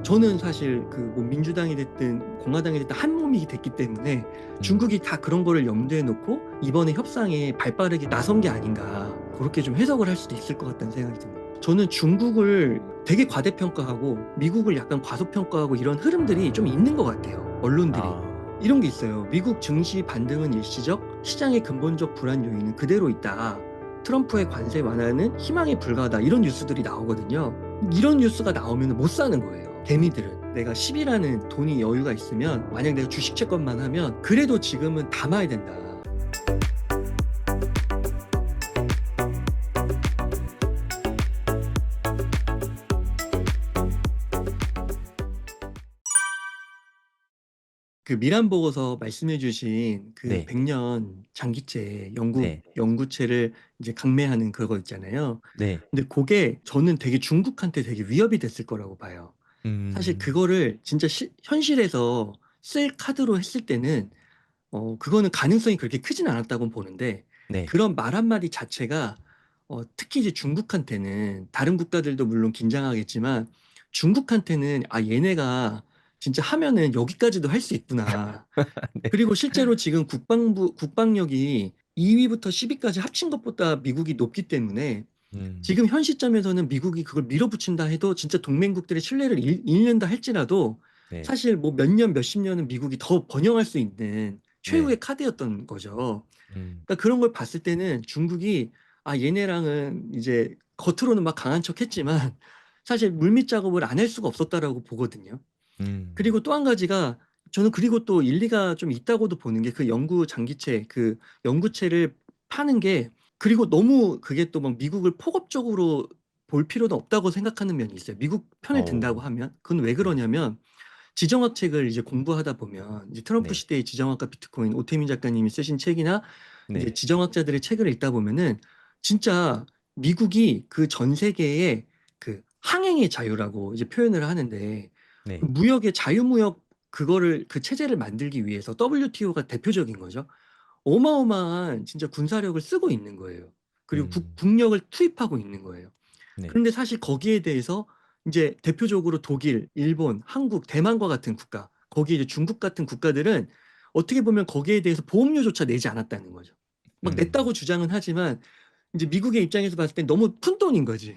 저는 사실 그 뭐 민주당이 됐든 공화당이 됐든 한 몸이 됐기 때문에 음. 중국이 다 그런 거를 염두에 놓고 이번에 협상에 발빠르게 나선 게 아닌가, 그렇게 좀 해석을 할 수도 있을 것 같다는 생각이 듭니다. 저는 중국을 되게 과대평가하고 미국을 약간 과소평가하고 이런 흐름들이 좀 있는 것 같아요, 언론들이. 아. 이런 게 있어요. "미국 증시 반등은 일시적, 시장의 근본적 불안 요인은 그대로 있다. 트럼프의 관세 완화는 희망에 불과하다." 이런 뉴스들이 나오거든요. 이런 뉴스가 나오면 못 사는 거예요, 개미들은. 내가 10이라는 돈이 여유가 있으면, 만약 내가 주식 채권만 하면 그래도 지금은 담아야 된다. 그 미란 보고서 말씀해 주신 그 네. 100년 장기채, 네. 영구채를 이제 강매하는 그거 있잖아요. 네. 근데 그게 저는 되게 중국한테 되게 위협이 됐을 거라고 봐요. 사실 음. 그거를 진짜 현실에서 쓸 카드로 했을 때는 그거는 가능성이 그렇게 크진 않았다고 보는데, 네. 그런 말 한마디 자체가 특히 이제 중국한테는, 다른 국가들도 물론 긴장하겠지만 중국한테는 '아 얘네가 진짜 하면은 여기까지도 할 수 있구나.' 네. 그리고 실제로 지금 국방력이 2 위부터 10 위까지 합친 것보다 미국이 높기 때문에 음. 지금 현 시점에서는 미국이 그걸 밀어붙인다 해도, 진짜 동맹국들의 신뢰를 잃는다 할지라도 네. 사실 뭐 몇 년 몇십 년은 미국이 더 번영할 수 있는 네. 최후의 카드였던 거죠. 음. 그러니까 그런 걸 봤을 때는 중국이 '아 얘네랑은 이제 겉으로는 막 강한 척했지만 사실 물밑 작업을 안 할 수가 없었다.'라고 보거든요. 음. 그리고 또 한 가지가, 저는 그리고 또 일리가 좀 있다고도 보는 게, 그 영구 장기채, 그 영구채를 파는 게, 그리고 너무 그게 또 막 미국을 폭업적으로 볼 필요는 없다고 생각하는 면이 있어요, 미국 편에 든다고 어. 하면. 그건 왜 네. 그러냐면, 지정학 책을 이제 공부하다 보면, 이제 트럼프 네. 시대의 지정학과 비트코인 오태민 작가님이 쓰신 책이나 이제 네. 지정학자들의 책을 읽다 보면은 진짜 미국이 그 전 세계의 그 항행의 자유라고 이제 표현을 하는데, 그 네. 무역의 자유무역, 그거를 그 체제를 만들기 위해서 WTO가 대표적인 거죠. 어마어마한 진짜 군사력을 쓰고 있는 거예요. 그리고 음. 국력을 투입하고 있는 거예요. 네. 그런데 사실 거기에 대해서 인제 대표적으로 독일, 일본, 한국, 대만과 같은 국가, 거기에 이제 중국 같은 국가들은 어떻게 보면 거기에 대해서 보험료조차 내지 않았다는 거죠. 막 음. 냈다고 주장은 하지만 인제 미국의 입장에서 봤을 땐 너무 푼돈인 거지,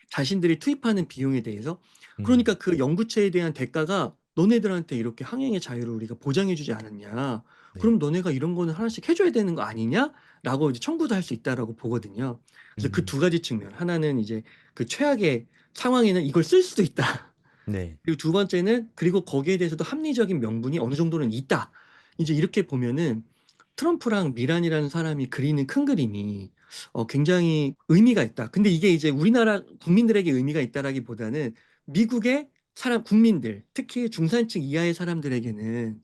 자신들이 투입하는 비용에 대해서. 그러니까 음. 그 연구체에 대한 대가가 "너네들한테 이렇게 항행의 자유를 우리가 보장해 주지 않았냐. 네. 그럼 너네가 이런 거는 하나씩 해 줘야 되는 거 아니냐?"라고 이제 청구도 할 수 있다라고 보거든요. 그래서 그 음. 두 가지 측면. 하나는 이제 그 최악의 상황에는 이걸 쓸 수도 있다. 네. 그리고 두 번째는, 그리고 거기에 대해서도 합리적인 명분이 어느 정도는 있다. 이제 이렇게 보면은 트럼프랑 미란이라는 사람이 그리는 큰 그림이 굉장히 의미가 있다. 근데 이게 이제 우리나라 국민들에게 의미가 있다라기보다는 미국의 국민들, 특히 중산층 이하의 사람들에게는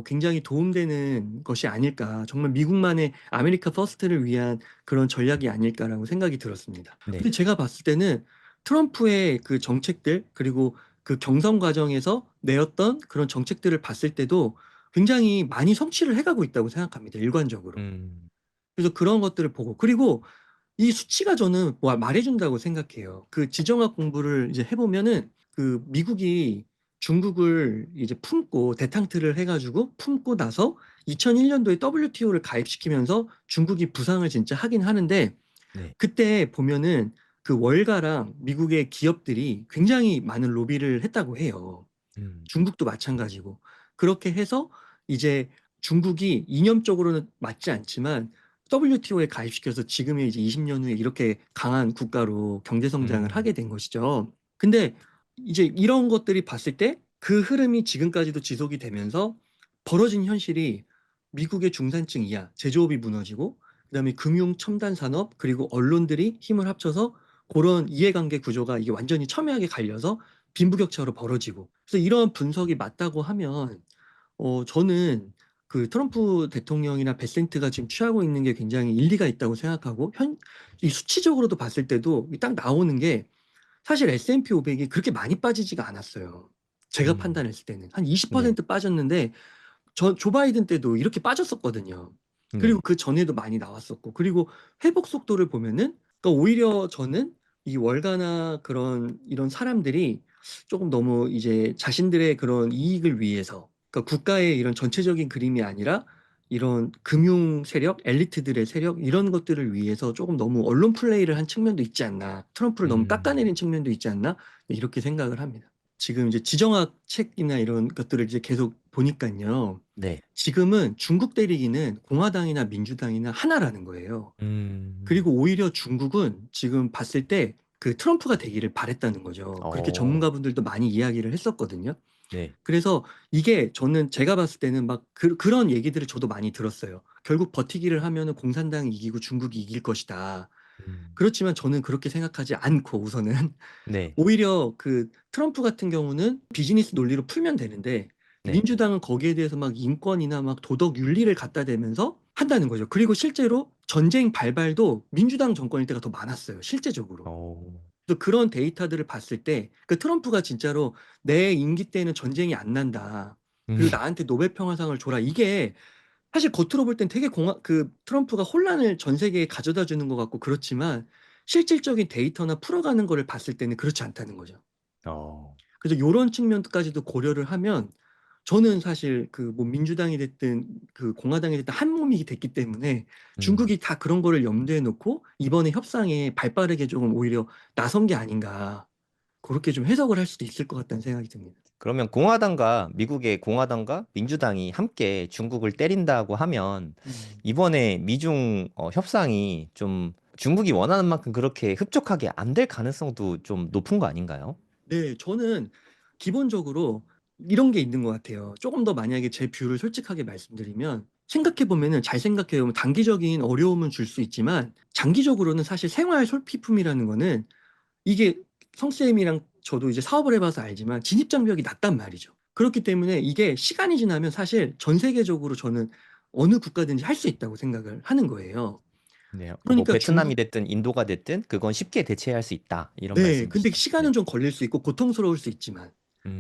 굉장히 도움되는 것이 아닐까. 정말 미국만의 아메리카 퍼스트를 위한 그런 전략이 아닐까라고 생각이 들었습니다. 근데 네. 제가 봤을 때는 트럼프의 그 정책들, 그리고 그 경선 과정에서 내었던 그런 정책들을 봤을 때도 굉장히 많이 성취를 해 가고 있다고 생각합니다, 일관적으로. 음. 그래서 그런 것들을 보고, 그리고 이 수치가 저는 뭐 말해 준다고 생각해요. 그 지정학 공부를 이제 해 보면은, 그 미국이 중국을 이제 품고 대탕트를 해 가지고 품고 나서 2001 년도에 WTO를 가입시키면서 중국이 부상을 진짜 하긴 하는데, 네. 그때 보면은 그 월가랑 미국의 기업들이 굉장히 많은 로비를 했다고 해요. 음. 중국도 마찬가지고. 그렇게 해서 이제 중국이 이념적으로는 맞지 않지만 WTO에 가입시켜서 지금의 이제 20년 후에 이렇게 강한 국가로 경제 성장을 음. 하게 된 것이죠. 근데 이제 이런 것들이 봤을 때 그 흐름이 지금까지도 지속이 되면서 벌어진 현실이, 미국의 중산층 이하 제조업이 무너지고, 그다음에 금융 첨단 산업, 그리고 언론들이 힘을 합쳐서 고런 이해관계 구조가 이게 완전히 첨예하게 갈려서 빈부격차로 벌어지고. 그래서 이런 분석이 맞다고 하면 저는 그 트럼프 대통령이나 베센트가 지금 취하고 있는 게 굉장히 일리가 있다고 생각하고, 이 수치적으로도 봤을 때도 이 딱 나오는 게, 사실 S&P 500이 그렇게 많이 빠지지가 않았어요, 제가 음. 판단했을 때는. 한 네. 20% 빠졌는데 조 바이든 때도 이렇게 빠졌었거든요. 그리고 네. 그전에도 많이 나왔었고, 그리고 회복 속도를 보면은, 그러니까 오히려 저는 이 월가나 그런 이런 사람들이 조금 너무 이제 자신들의 그런 이익을 위해서, 그러니까 국가의 이런 전체적인 그림이 아니라 이런 금융 세력, 엘리트들의 세력 이런 것들을 위해서 조금 너무 언론 플레이를 한 측면도 있지 않나. 트럼프를 너무 깎아내린 측면도 있지 않나. 이렇게 생각을 합니다. 지금 이제 지정학 책이나 이런 것들을 이제 계속 보니까요. 네. 지금은 중국 때리기는 공화당이나 민주당이나 하나라는 거예요. 음. 그리고 오히려 중국은 지금 봤을 때 그 트럼프가 되기를 바랬다는 거죠. 그렇게 어. 전문가분들도 많이 이야기를 했었거든요. 네. 그래서 이게 저는 제가 봤을 때는 막 그런 얘기들을 저도 많이 들었어요. 결국 버티기를 하면은 공산당이 이기고 중국이 이길 것이다. 음. 그렇지만 저는 그렇게 생각하지 않고 우선은 네. 오히려 그 트럼프 같은 경우는 비즈니스 논리로 풀면 되는데 네. 민주당은 거기에 대해서 막 인권이나 막 도덕 윤리를 갖다 대면서 한다는 거죠. 그리고 실제로 전쟁 발발도 민주당 정권일 때가 더 많았어요. 실제적으로. 어. 그래서 그런 데이터들을 봤을 때 그 트럼프가 진짜로 "내 임기 때는 전쟁이 안 난다. 음. 그리고 나한테 노벨 평화상을 줘라." 이게 사실 겉으로 볼 땐 되게 트럼프가 혼란을 전 세계에 가져다 주는 것 같고 그렇지만 실질적인 데이터나 풀어가는 거를 봤을 때는 그렇지 않다는 거죠. 어. 그래서 요런 측면까지도 고려를 하면 저는 사실 그 뭐 민주당이 됐든 그 공화당이 됐든 한 몸이 됐기 때문에 음. 중국이 다 그런 거를 염두에 놓고 이번에 협상에 발빠르게 조금 오히려 나선 게 아닌가. 고렇게 좀 해석을 할 수도 있을 것 같다는 생각이 듭니다. 그러면 미국의 공화당과 민주당이 함께 중국을 때린다고 하면 음. 이번에 미중 협상이 좀 중국이 원하는 만큼 그렇게 흡족하게 안 될 가능성도 좀 높은 거 아닌가요? 네. 저는 기본적으로 이런 게 있는 것 같아요. 쪼금 더 만약에 제 뷰를 솔직하게 말씀드리면 생각해 보면은 잘 생각해 보면 단기적인 어려움은 줄 수 있지만 장기적으로는 사실 생활 솔비품이라는 거는 이게 성쌤이랑 저도 이제 사업을 해 봐서 알지만 진입 장벽이 낮단 말이죠. 그렇기 때문에 이게 시간이 지나면 사실 전 세계적으로 저는 어느 국가든지 할 수 있다고 생각을 하는 거예요. 네. 뭐 그러니까 베트남이 중국 됐든 인도가 됐든 그건 쉽게 대체할 수 있다. 이런 네. 근데 말씀이시죠? 네. 시간은 좀 걸릴 수 있고 고통스러울 수 있지만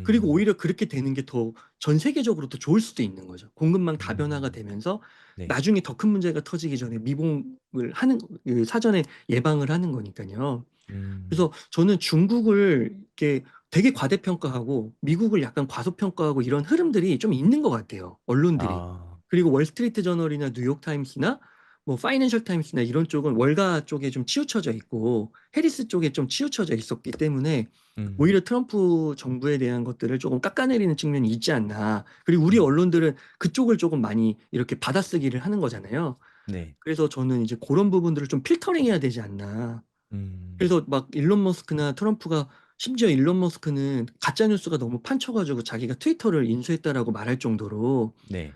그리고 음. 오히려 그렇게 되는 게 더 전 세계적으로 더 좋을 수도 있는 거죠. 공급망 다변화가 음. 되면서 네. 나중에 더 큰 문제가 터지기 전에 미봉을 하는 사전에 예방을 하는 거니깐요. 음. 그래서 저는 중국을 이렇게 되게 과대평가하고 미국을 약간 과소평가하고 이런 흐름들이 좀 있는 것 같아요, 언론들이. 아. 그리고 월스트리트 저널이나 뉴욕 타임스나 뭐 파이낸셜 타임스나 이런 쪽은 월가 쪽에 좀 치우쳐져 있고 해리스 쪽에 좀 치우쳐져 있었기 때문에 음. 오히려 트럼프 정부에 대한 것들을 조금 깎아내리는 측면이 있지 않나. 그리고 우리 음. 언론들은 그쪽을 조금 많이 이렇게 받아쓰기를 하는 거잖아요. 네. 그래서 저는 이제 고런 부분들을 좀 필터링 해야 되지 않나. 음. 그래서 막 일론 머스크나 트럼프가 심지어 일론 머스크는 가짜 뉴스가 너무 판쳐 가지고 자기가 트위터를 인수했다라고 말할 정도로 네.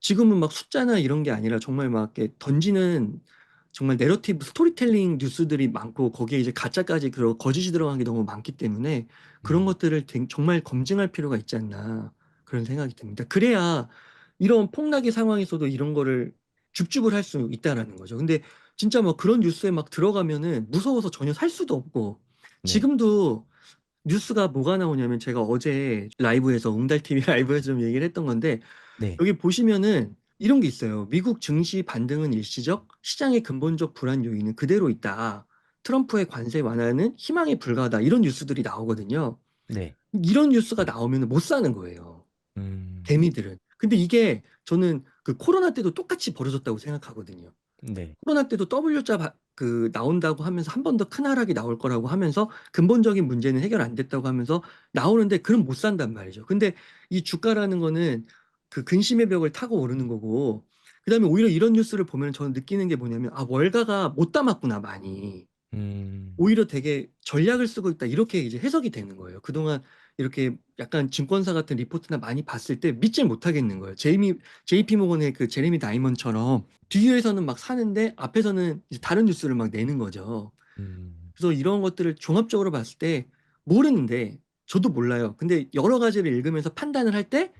지금은 막 숫자나 이런 게 아니라 정말 막 이렇게 던지는 정말 내러티브 스토리텔링 뉴스들이 많고 거기에 이제 가짜까지 거짓이 들어간 게 너무 많기 때문에 그런 음. 것들을 정말 검증할 필요가 있지 않나 그런 생각이 듭니다. 그래야 이런 폭락의 상황에서도 이런 거를 줍줍을 할 수 있다라는 거죠. 근데 진짜 막 그런 뉴스에 막 들어가면은 무서워서 전혀 살 수도 없고 네. 지금도 뉴스가 뭐가 나오냐면 제가 어제 라이브에서 웅달 TV 라이브에서 좀 얘기를 했던 건데 네. 여기 보시면은 이런 게 있어요. "미국 증시 반등은 일시적, 시장의 근본적 불안 요인은 그대로 있다. 트럼프의 관세 완화는 희망에 불과하다." 이런 뉴스들이 나오거든요. 네. 이런 뉴스가 나오면은 못 사는 거예요, 음. 개미들은. 근데 이게 저는 그 코로나 때도 똑같이 벌어졌다고 생각하거든요. 네. 코로나 때도 W자 나온다고 하면서 한 번 더 큰 하락이 나올 거라고 하면서 근본적인 문제는 해결 안 됐다고 하면서 나오는데 그럼 못 산단 말이죠. 근데 이 주가라는 거는 그 근심의 벽을 타고 오르는 거고 그다음에 오히려 이런 뉴스를 보면 저는 느끼는 게 뭐냐면 '아 월가가 못 담았구나 많이. 음. 오히려 되게 전략을 쓰고 있다.' 이렇게 이제 해석이 되는 거예요. 그동안 이렇게 약간 증권사 같은 리포트나 많이 봤을 때 믿질 못하겠는 거예요. JP 모건의 그 제레미 다이먼처럼 뒤에서는 막 사는데 앞에서는 이제 다른 뉴스를 막 내는 거죠. 음. 그래서 이런 것들을 종합적으로 봤을 때 모르는데 저도 몰라요. 근데 여러 가지를 읽으면서 판단을 할 때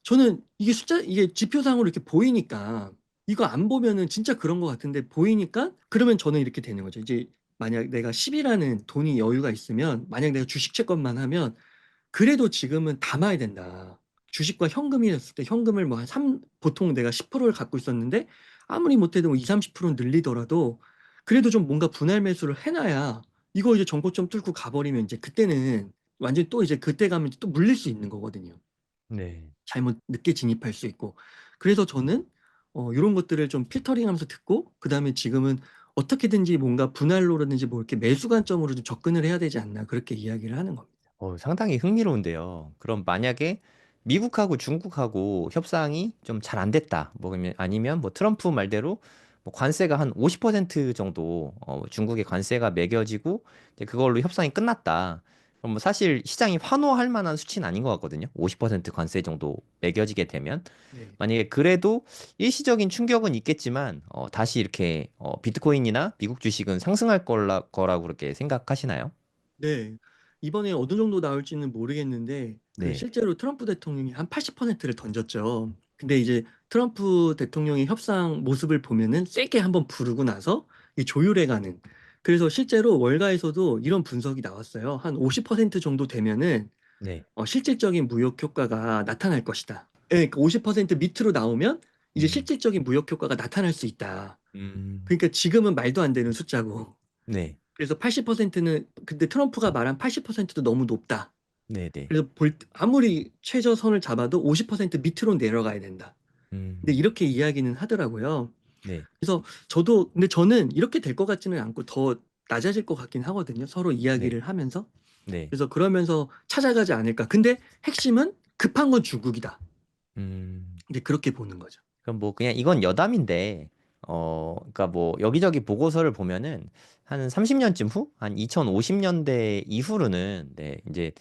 저는 이게 지표상으로 이렇게 보이니까 이거 안 보면은 진짜 그런 것 같은데 보이니까 그러면 저는 이렇게 되는 거죠. 이제 만약 내가 10 이라는 돈이 여유가 있으면 만약 내가 주식 채권만 하면 그래도 지금은 담아야 된다. 주식과 현금이었을 때 현금을 뭐 한 삼 보통 내가 10%를 갖고 있었는데 아무리 못해도 뭐 20-30% 늘리더라도 그래도 좀 뭔가 분할 매수를 해 놔야 이거 이제 정고점 뚫고 가 버리면 인제 그때는 완전히 또 이제 그때 가면 또 물릴 수 있는 거거든요. 네. 잘못 늦게 진입할 수 있고. 그래서 저는 요런 것들을 좀 필터링하면서 듣고, 그다음에 지금은 어떻게든지 뭔가 분할로라든지 뭐 이렇게 매수 관점으로 좀 접근을 해야 되지 않나, 그렇게 이야기를 하는 겁니다. 상당히 흥미로운데요. 그럼 만약에 미국하고 중국하고 협상이 좀 잘 안 됐다. 뭐 그러면 아니면 뭐 트럼프 말대로 뭐 관세가 한 50% 정도 중국의 관세가 매겨지고 이제 그걸로 협상이 끝났다. 그럼 뭐 사실 시장이 환호할 만한 수치는 아닌 것 같거든요. 50% 관세 정도 매겨지게 되면 네. 만약에 그래도 일시적인 충격은 있겠지만 다시 이렇게 비트코인이나 미국 주식은 상승할 거라고 그렇게 생각하시나요? 네. 이번에 어느 정도 나올지는 모르겠는데 그 네. 실제로 트럼프 대통령이 한 80%를 던졌죠. 근데 이제 트럼프 대통령의 협상 모습을 보면은 세게 한번 부르고 나서 이 조율해 가는. 그래서 실제로 월가에서도 이런 분석이 나왔어요. 한 50% 정도 되면은 네. 실질적인 무역 효과가 나타날 것이다. 예, 그러니까 50% 밑으로 나오면 이제 음. 실질적인 무역 효과가 나타날 수 있다. 음. 그러니까 지금은 말도 안 되는 숫자고. 네. 그래서 80%는, 근데 트럼프가 말한 80%도 너무 높다. 네네. 그래서 아무리 최저선을 잡아도 50% 밑으로 내려가야 된다. 근데 음. 이렇게 이야기는 하더라고요. 네. 그래서 근데 저는 이렇게 될 것 같지는 않고 더 낮아질 것 같긴 하거든요. 서로 네. 이야기를 하면서. 네. 그래서 그러면서 찾아가지 않을까. 근데 핵심은 급한 건 중국이다. 음. 이제 그렇게 보는 거죠. 그럼 뭐 그냥 이건 여담인데 그러니까 뭐 여기저기 보고서를 보면은 한 30년쯤 후, 한 2050년대 이후로는 네, 이제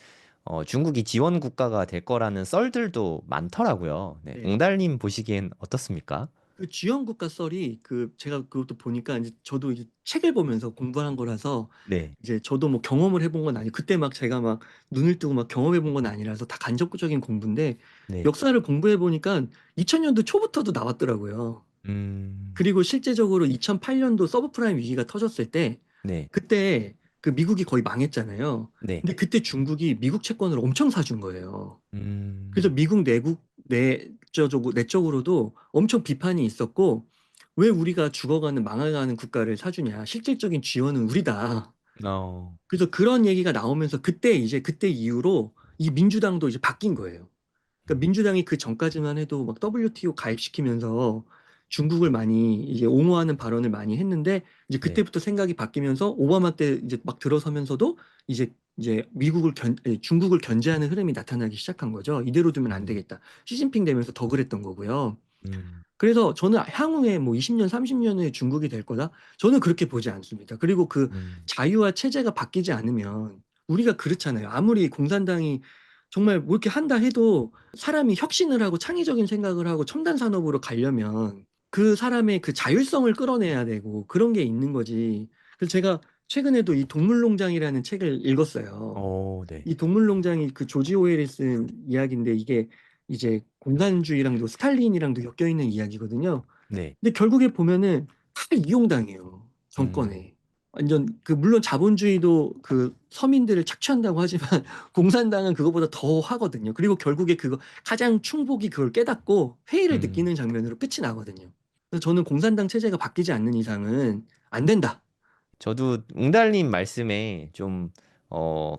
중국이 지원 국가가 될 거라는 썰들도 많더라고요. 네. 네. 웅달님 보시기엔 어떻습니까? 그 지원국가 썰이 제가 그것도 보니까 이제 저도 이제 책을 보면서 공부한 거라서 네. 이제 저도 뭐 경험을 해본 건 아니고 그때 막 제가 막 눈을 뜨고 막 경험해 본 건 아니라서 다 간접적인 공부인데 네. 역사를 공부해 보니까 2000년도 초부터도 나왔더라고요. 음. 그리고 실제적으로 2008년도 서브프라임 위기가 터졌을 때 네. 그때 그 미국이 거의 망했잖아요. 네. 근데 그때 중국이 미국 채권을 엄청 사준 거예요. 그래서 음. 미국 내적으로도 엄청 비판이 있었고, 왜 우리가 죽어가는 망해가는 국가를 사주냐, 실질적인 지원은 우리다. 어. 그래서 그런 얘기가 나오면서 그때 이후로 이 민주당도 이제 바뀐 거예요. 그러니까 음. 민주당이 그 전까지만 해도 막 WTO 가입시키면서 중국을 많이 이제 옹호하는 발언을 많이 했는데, 이제 네. 그때부터 생각이 바뀌면서 오바마 때 이제 막 들어서면서도 이제 중국을 견제하는 흐름이 나타나기 시작한 거죠. 이대로 두면 안 음. 되겠다. 시진핑 되면서 더 그랬던 거고요. 음. 그래서 저는 향후에 뭐 20년, 30년 후에 중국이 될 거다? 저는 그렇게 보지 않습니다. 그리고 그 음. 자유와 체제가 바뀌지 않으면 우리가 그렇잖아요. 아무리 공산당이 정말 뭐 이렇게 한다 해도 사람이 혁신을 하고 창의적인 생각을 하고 첨단 산업으로 가려면 그 사람의 그 자율성을 끌어내야 되고 그런 게 있는 거지. 그래서 제가 최근에도 이 동물농장이라는 책을 읽었어요. 네. 이 동물농장이 그 조지 오웰이 쓴 이야기인데 이게 이제 공산주의랑도 스탈린이랑도 엮여 있는 이야기거든요. 네. 근데 결국에 보면은 다 이용당해요. 음. 정권에. 완전 물론 자본주의도 그 서민들을 착취한다고 하지만 공산당은 그거보다 더 하거든요. 그리고 결국에 그거 가장 충복이 그걸 깨닫고 회의를 음. 느끼는 장면으로 끝이 나거든요. 그래서 저는 공산당 체제가 바뀌지 않는 이상은 안 된다. 저도 웅달님 말씀에 좀,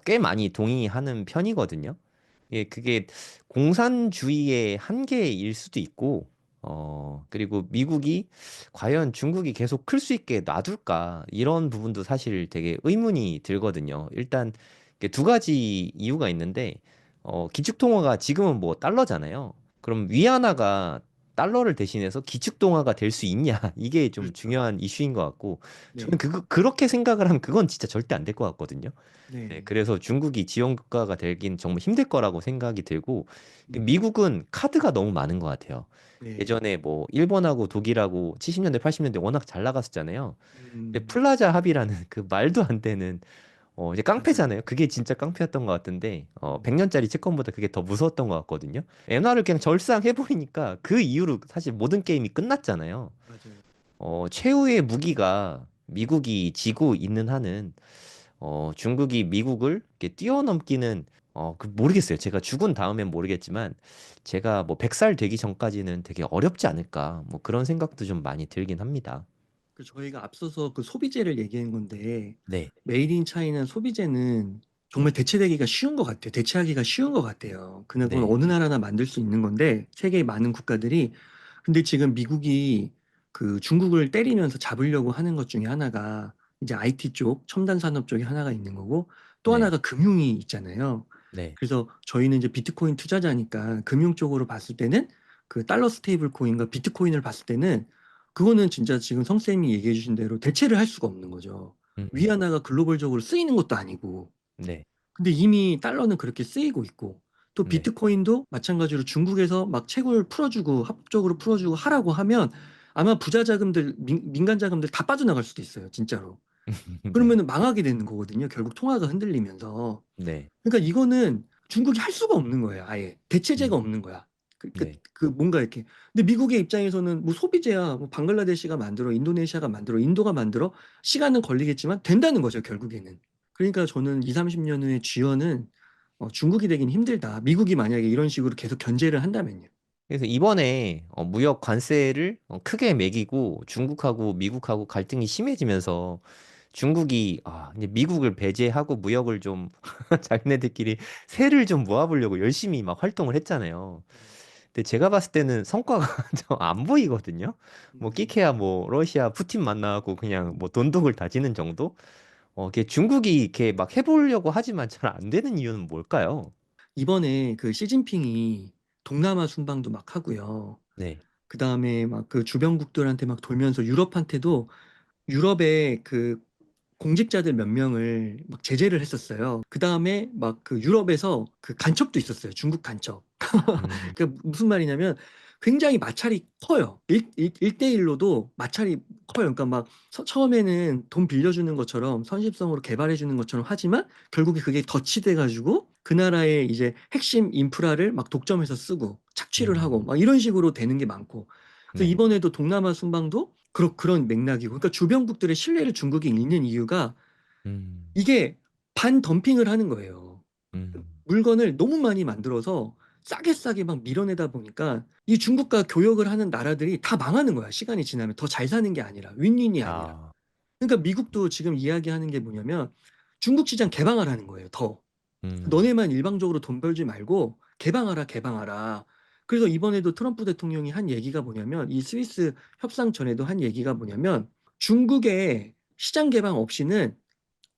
꽤 많이 동의하는 편이거든요. 예, 그게 공산주의의 한계일 수도 있고, 그리고 미국이 과연 중국이 계속 클 수 있게 놔둘까? 이런 부분도 사실 되게 의문이 들거든요. 일단, 이게 두 가지 이유가 있는데, 기축통화가 지금은 뭐 달러잖아요. 그럼 위안화가 달러를 대신해서 기축통화가 될 수 있냐? 이게 좀 그렇죠. 중요한 이슈인 것 같고, 저는 네. 그렇게 생각을 하면 그건 진짜 절대 안 될 것 같거든요. 네, 네. 그래서 중국이 지원 국가가 되긴 정말 힘들 거라고 생각이 들고, 네. 미국은 카드가 너무 많은 것 같아요. 네. 예전에 뭐 일본하고 독일하고 70년대, 80년대 워낙 잘 나갔었잖아요. 근데 음, 플라자 합의라는 그 말도 안 되는 이제 맞아요. 깡패잖아요. 그게 진짜 깡패였던 것 같은데 100년짜리 음, 채권보다 그게 더 무서웠던 것 같거든요. 엔화를 그냥 절상해버리니까 그 이후로 사실 모든 게임이 끝났잖아요. 맞아요. 최후의 무기가 미국이 지고 있는 한은 중국이 미국을 이렇게 뛰어넘기는 모르겠어요. 제가 죽은 다음엔 모르겠지만 제가 뭐 100살 되기 전까지는 되게 어렵지 않을까 뭐 그런 생각도 좀 많이 들긴 합니다. 저희가 앞서서 그 소비재를 얘기한 건데 네. 메이드 인 차이나 소비재는 정말 대체되기가 쉬운 것 같아요. 대체하기가 쉬운 것 같아요. 그건 네. 어느 나라나 만들 수 있는 건데 세계의 많은 국가들이 근데 지금 미국이 그 중국을 때리면서 잡으려고 하는 것 중에 하나가 이제 IT 쪽, 첨단 산업 쪽이 하나가 있는 거고 또 네. 하나가 금융이 있잖아요. 네. 그래서 저희는 이제 비트코인 투자자니까 금융 쪽으로 봤을 때는 그 달러 스테이블 코인과 비트코인을 봤을 때는 그거는 진짜 지금 성쌤이 얘기해 주신 대로 대체를 할 수가 없는 거죠. 위 음. 하나가 글로벌적으로 쓰이는 것도 아니고 네. 근데 이미 달러는 그렇게 쓰이고 있고 또 네. 비트코인도 마찬가지로 중국에서 막 채굴 풀어주고 합법적으로 풀어주고 하라고 하면 아마 부자 자금들 민간 자금들 다 빠져나갈 수도 있어요 진짜로. 네. 그러면은 망하게 되는 거거든요 결국 통화가 흔들리면서. 네. 그러니까 이거는 중국이 할 수가 없는 거예요 아예 대체제가 음. 없는 거야. 네. 뭔가 이렇게 근데 미국의 입장에서는 뭐 소비재야 뭐 방글라데시가 만들어 인도네시아가 만들어 인도가 만들어 시간은 걸리겠지만 된다는 거죠 결국에는. 그러니까 저는 2, 30년 후에 쥐어는 중국이 되긴 힘들다. 미국이 만약에 이런 식으로 계속 견제를 한다면요. 그래서 이번에 무역 관세를 크게 매기고 중국하고 미국하고 갈등이 심해지면서 중국이 이제 미국을 배제하고 무역을 좀 자기네들끼리 세를 좀 모아보려고 열심히 막 활동을 했잖아요. 근데 제가 봤을 때는 성과가 좀 안 보이거든요. 뭐 음, 끼케야 뭐 러시아 푸틴 만나고 그냥 뭐 돈독을 다지는 정도? 이게 중국이 이렇게 막 해보려고 하지만 잘 안 되는 이유는 뭘까요? 이번에 그 시진핑이 동남아 순방도 막 하고요. 네. 그 다음에 막 그 주변국들한테 막 돌면서 유럽한테도 유럽의 그 공직자들 몇 명을 막 제재를 했었어요. 그 다음에 막 그 유럽에서 그 간첩도 있었어요. 중국 간첩. 음. 그 무슨 말이냐면 굉장히 마찰이 커요. 일대일로도 마찰이 커요. 그러니까 막 처음에는 돈 빌려주는 것처럼 선심성으로 개발해주는 것처럼 하지만 결국에 그게 덧치돼가지고 그 나라의 이제 핵심 인프라를 막 독점해서 쓰고 착취를 하고 음. 막 이런 식으로 되는 게 많고. 그래서 네. 이번에도 동남아 순방도 그런 맥락이고. 그러니까 주변국들의 신뢰를 중국이 잃는 이유가 음. 이게 반덤핑을 하는 거예요. 음. 물건을 너무 많이 만들어서 싸게 싸게 막 밀어내다 보니까 이 중국과 교역을 하는 나라들이 다 망하는 거야. 시간이 지나면 더 잘 사는 게 아니라 윈윈이 아니라. 아. 그러니까 미국도 지금 이야기하는 게 뭐냐면 중국 시장 개방하라는 거예요. 더. 음. 너네만 일방적으로 돈 벌지 말고 개방하라, 개방하라. 그래서 이번에도 트럼프 대통령이 한 얘기가 뭐냐면 이 스위스 협상 전에도 한 얘기가 뭐냐면 중국의 시장 개방 없이는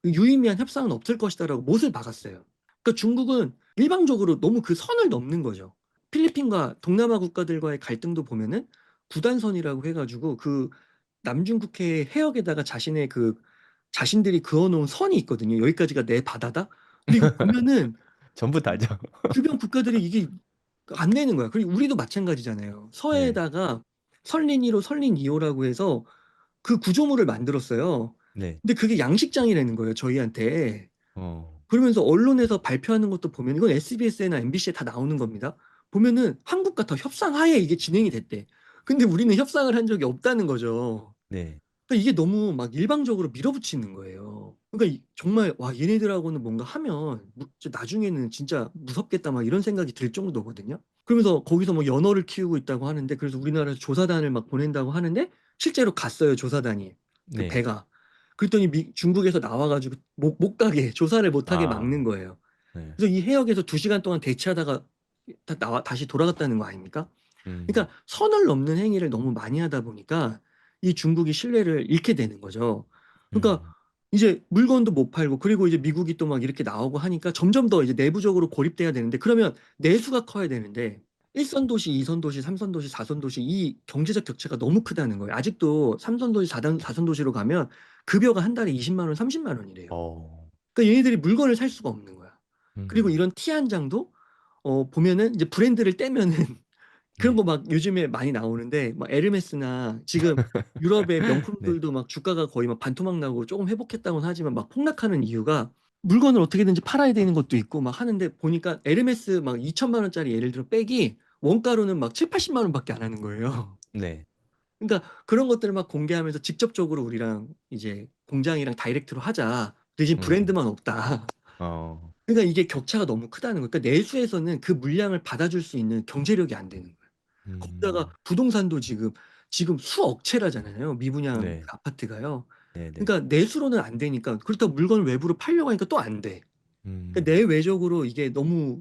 유의미한 협상은 없을 것이다라고 못을 박았어요. 그러니까 중국은 일방적으로 너무 그 선을 넘는 거죠. 필리핀과 동남아 국가들과의 갈등도 보면은 구단선이라고 해가지고 그 남중국해 해역에다가 자신들이 그어놓은 선이 있거든요. 여기까지가 내 바다다. 근데 이거 보면은 전부 다죠. 주변 국가들이 이게 안 되는 거야. 그리고 우리도 마찬가지잖아요. 네. 서해에다가 설린 1호, 설린 2호라고 해서 그 구조물을 만들었어요. 네. 근데 그게 양식장이라는 거예요, 저희한테. 어. 그러면서 언론에서 발표하는 것도 보면 이건 SBS나 MBC에 다 나오는 겁니다. 보면은 한국과 더 협상하에 이게 진행이 됐대. 근데 우리는 협상을 한 적이 없다는 거죠. 네. 그러니까 이게 너무 막 일방적으로 밀어붙이는 거예요. 그러니까 정말 와 얘네들하고는 뭔가 하면 나중에는 진짜 무섭겠다 막 이런 생각이 들 정도거든요. 그러면서 거기서 뭐 연어를 키우고 있다고 하는데 그래서 우리나라에서 조사단을 막 보낸다고 하는데 실제로 갔어요 조사단이 그 네. 배가. 그랬더니 중국에서 나와가지고 못 가게 조사를 못하게 막는 아. 거예요. 네. 그래서 이 해역에서 2시간 동안 대치하다가 다시 돌아갔다는 거 아닙니까? 음. 그러니까 선을 넘는 행위를 너무 많이 하다 보니까 이 중국이 신뢰를 잃게 되는 거죠. 그러니까 음. 이제 물건도 못 팔고 그리고 이제 미국이 또 막 이렇게 나오고 하니까 점점 더 이제 내부적으로 고립돼야 되는데 그러면 내수가 커야 되는데 1선 도시, 2선 도시, 3선 도시, 4선 도시 이 경제적 격차가 너무 크다는 거예요. 아직도 3선 도시, 4선 도시로 가면 급여가 한 달에 20만 원, 30만 원이래요. 어. 그러니까 얘네들이 물건을 살 수가 없는 거야. 그리고 음. 이런 티 한 장도 보면은 이제 브랜드를 떼면은 그런 네. 거 막 요즘에 많이 나오는데 막 에르메스나 지금 유럽의 네. 명품들도 막 주가가 거의 막 반토막 나고 조금 회복했다고는 하지만 막 폭락하는 이유가 물건을 어떻게든지 팔아야 되는 것도 있고 막 하는데 보니까 에르메스 막 2천만 원짜리 예를 들어 백이 원가로는 막 7, 80만 원밖에 안 하는 거예요. 네. 그러니까 그런 것들을 막 공개하면서 직접적으로 우리랑 이제 공장이랑 다이렉트로 하자. 대신 음. 브랜드만 없다. 어. 그러니까 이게 격차가 너무 크다는 거예요. 그러니까 내수에서는 그 물량을 받아줄 수 있는 경제력이 안 되는 거예요. 거기다가 음. 부동산도 지금 수억 채라잖아요. 미분양 네. 아파트가요. 네네. 그러니까 내수로는 안 되니까 그렇다고 물건을 외부로 팔려고 하니까 또 안 돼. 음. 그러니까 내외적으로 이게 너무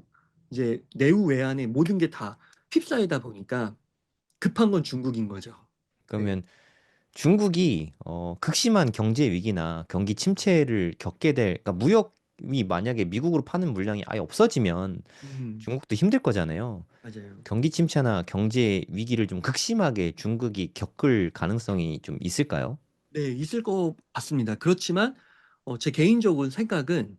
이제 내후외환에 모든 게 다 휩싸이다 보니까 급한 건 중국인 거죠. 네. 그러면 중국이 극심한 경제 위기나 경기 침체를 겪게 될, 그러니까 무역이 만약에 미국으로 파는 물량이 아예 없어지면 음, 중국도 힘들 거잖아요. 맞아요. 경기 침체나 경제 위기를 좀 극심하게 중국이 겪을 가능성이 좀 있을까요? 네, 있을 것 같습니다. 그렇지만 제 개인적인 생각은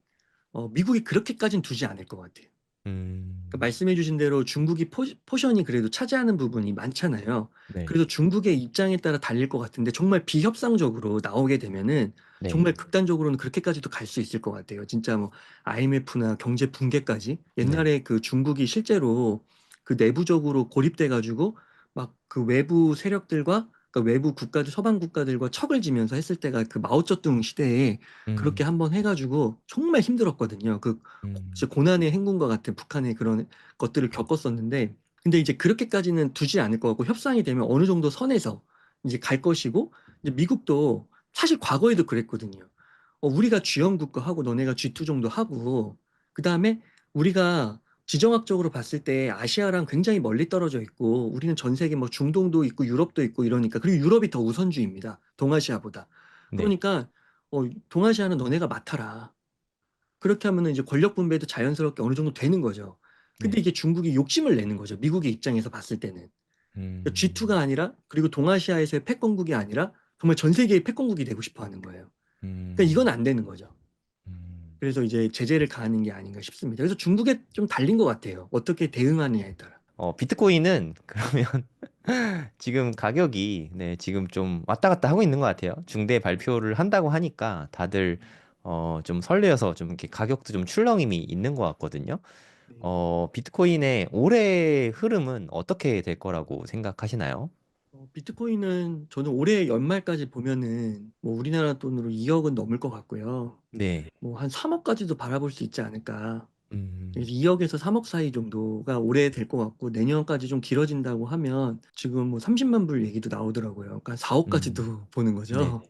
미국이 그렇게까지는 두지 않을 것 같아요. 그러니까 음, 말씀해주신 대로 중국이 포션이 그래도 차지하는 부분이 많잖아요. 네, 그래서 중국의 입장에 따라 달릴 것 같은데 정말 비협상적으로 나오게 되면은 네, 정말 극단적으로는 그렇게까지도 갈 수 있을 것 같아요. 진짜 뭐 IMF나 경제 붕괴까지. 네, 옛날에 그 중국이 실제로 그 내부적으로 고립돼 가지고 막 그 외부 세력들과 그러니까 외부 국가들 서방 국가들과 척을 지면서 했을 때가 그 마오쩌둥 시대에 그렇게 음, 한번 해가지고 정말 힘들었거든요. 그 음, 진짜 고난의 행군과 같은 북한의 그런 것들을 겪었었는데, 근데 이제 그렇게까지는 두지 않을 것 같고, 협상이 되면 어느 정도 선에서 이제 갈 것이고, 이제 미국도 사실 과거에도 그랬거든요. 우리가 G1 국가하고 너네가 G2 정도 하고, 그 다음에 우리가 지정학적으로 봤을 때 아시아랑 굉장히 멀리 떨어져 있고, 우리는 전 세계 뭐 중동도 있고 유럽도 있고 이러니까, 그리고 유럽이 더 우선주의입니다. 동아시아보다. 네, 그러니까, 동아시아는 너네가 맡아라. 그렇게 하면은 이제 권력 분배도 자연스럽게 어느 정도 되는 거죠. 근데 네, 이게 중국이 욕심을 내는 거죠. 미국의 입장에서 봤을 때는. 그러니까 음, G2가 아니라, 그리고 동아시아에서의 패권국이 아니라 정말 전 세계의 패권국이 되고 싶어 하는 거예요. 그러니까 음, 이건 안 되는 거죠. 음. 그래서 이제 제재를 가하는 게 아닌가 싶습니다. 그래서 중국에 좀 달린 것 같아요. 어떻게 대응하느냐에 따라. 비트코인은 그러면 지금 가격이 네, 지금 좀 왔다 갔다 하고 있는 것 같아요. 중대 발표를 한다고 하니까 다들 좀 설레어서 좀 이렇게 가격도 좀 출렁임이 있는 것 같거든요. 네. 비트코인의 올해 흐름은 어떻게 될 거라고 생각하시나요? 비트코인은 저는 올해 연말까지 보면은 뭐 우리나라 돈으로 2억은 넘을 것 같고요. 네. 뭐 한 3억까지도 바라볼 수 있지 않을까. 음, 2억에서 3억 사이 정도가 올해 될 것 같고, 내년까지 좀 길어진다고 하면 지금 뭐 30만 불 얘기도 나오더라고요. 그러니까 음, 4억까지도 보는 네. 거죠.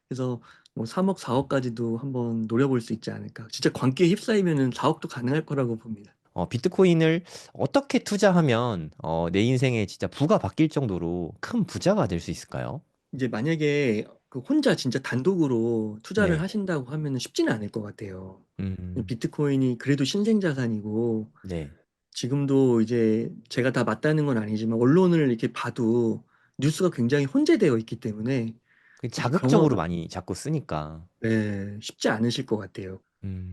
그래서 뭐 3억, 4억까지도 한번 노려볼 수 있지 않을까. 진짜 광기에 휩싸이면은 4억도 가능할 거라고 봅니다. 비트코인을 어떻게 투자하면 내 인생에 진짜 부가 바뀔 정도로 큰 부자가 될 수 있을까요? 이제 만약에 그 혼자 진짜 단독으로 투자를 네. 하신다고 하면은 쉽지는 않을 것 같아요. 음, 비트코인이 그래도 신생 자산이고, 네. 지금도 이제 제가 다 맞다는 건 아니지만 언론을 이렇게 봐도 뉴스가 굉장히 혼재되어 있기 때문에 그 이제 자극적으로 많이 자꾸 쓰니까. 네, 쉽지 않으실 것 같아요.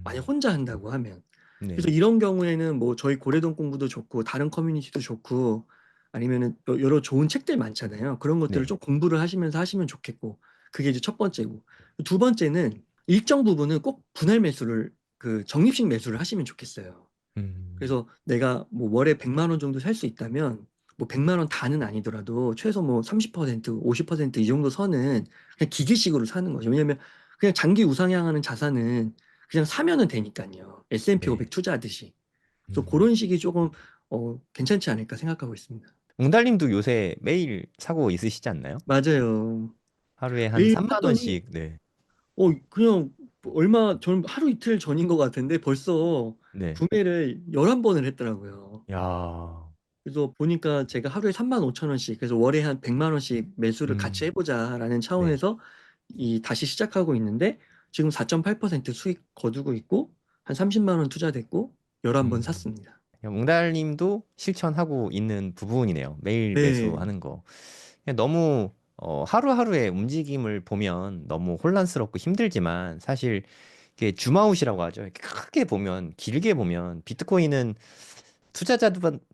만약 음, 혼자 한다고 하면. 그래서 네. 이런 경우에는 뭐 저희 고래동 공부도 좋고 다른 커뮤니티도 좋고 아니면은 여러 좋은 책들 많잖아요. 그런 것들을 네. 좀 공부를 하시면서 하시면 좋겠고, 그게 이제 첫 번째고, 두 번째는 일정 부분은 꼭 분할 매수를 그 적립식 매수를 하시면 좋겠어요. 음, 그래서 내가 뭐 월에 100만 원 정도 살 수 있다면 뭐 100만 원 다는 아니더라도 최소 뭐 30%, 50%이 정도 선은 그냥 기계식으로 사는 거죠. 왜냐면 그냥 장기 우상향하는 자산은 그냥 사면은 되니까요. S&P 네. 500 투자하듯이. 그래서 음. 그런 식이 조금 괜찮지 않을까 생각하고 있습니다. 웅달님도 요새 매일 사고 있으시지 않나요? 맞아요. 하루에 한 매일 3만 샀더니 원씩. 네. 그냥 얼마 전 하루 이틀 전인 것 같은데 벌써 네. 구매를 11번을 했더라고요. 야. 그래서 보니까 제가 하루에 3만 5천 원씩, 그래서 월에 한 100만 원씩 매수를 같이 음. 해보자라는 네. 차원에서 다시 시작하고 있는데, 지금 4.8% 수익 거두고 있고, 한 30만 원 투자됐고, 11번 음. 샀습니다. 웅달님도 실천하고 있는 부분이네요. 매일 네. 매수하는 거. 그냥 너무 하루하루의 움직임을 보면 너무 혼란스럽고 힘들지만 사실 이게 줌아웃이라고 하죠. 이렇게 크게 보면 길게 보면 비트코인은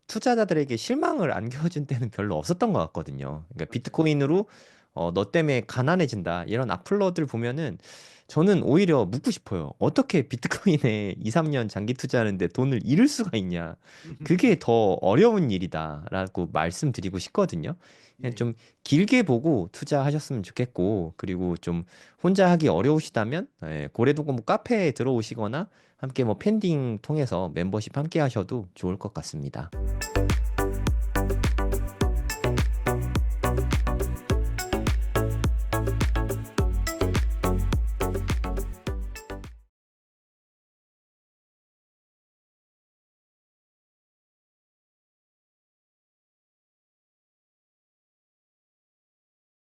투자자들에게 실망을 안겨준 때는 별로 없었던 것 같거든요. 그러니까 맞아요. 비트코인으로 너 때문에 가난해진다 이런 악플러들 보면은 저는 오히려 묻고 싶어요. 어떻게 비트코인에 2, 3년 장기 투자하는데 돈을 잃을 수가 있냐? 그게 더 어려운 일이다라고 말씀드리고 싶거든요. 그냥 네. 좀 길게 보고 투자하셨으면 좋겠고, 그리고 좀 혼자 하기 어려우시다면 고래도고 뭐 카페에 들어오시거나 함께 뭐 팬딩 통해서 멤버십 함께 하셔도 좋을 것 같습니다.